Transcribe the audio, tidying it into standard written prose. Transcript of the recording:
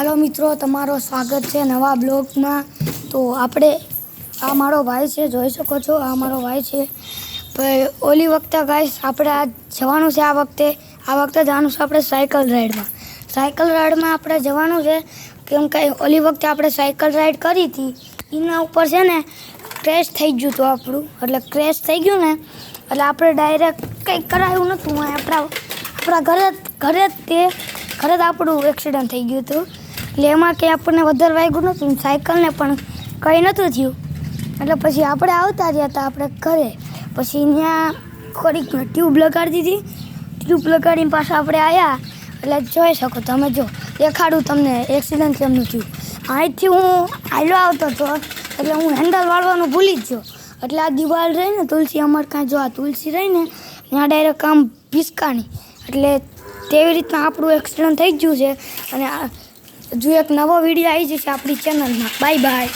Hello मित्रों तमारो स्वागत है नवा ब्लॉग में। तो आपणे आ मारो भाई है जोई सको छो आ मारो भाई है। पर ओली वखते गाइस आपणे आज जवानुं छे। आ वखते जवानुं छे आपणे साइकल राइड में आपणे जवानुं छे केम के ओली वखते आपणे साइकल राइड करी थी एना उपर छे ने क्रेश थई गयुं तो आपणुं એટલે ક્રેશ થઈ ગયું ને એટલે આપણે ડાયરેક્ટ કંઈ કરાયું નહોતું આપણા ઘરે જ આપણું એક્સિડન્ટ થઈ ગયું હતું એટલે એમાં કંઈ આપણને વધારે વાગ્યું નહોતું સાયકલને પણ કંઈ નહોતું થયું એટલે પછી આપણે આવતા રહ્યા હતા આપણે ઘરે પછી ત્યાં થોડીક ટ્યુબ લગાડી દીધી ટ્યુબ લગાડીને પાછા આપણે આવ્યા એટલે જોઈ શકો તમે જો દેખાડું તમને એક્સિડન્ટ કેમનું થયું અહીંથી હું હાલ્યો આવતો હતો એટલે હું હેન્ડલ વાળવાનું ભૂલી જ ગયો એટલે આ દિવાલ રહી ને તુલસી અમારે કાંઈ જો આ તુલસી રહી ને ત્યાં ડાયરેક્ટ આમ ભીસકાણી એટલે તેવી રીતના આપણું એક્સિડન્ટ થઈ ગયું છે અને જો એક નવો વિડીયો આવી જશે આપણી ચેનલમાં. Bye bye.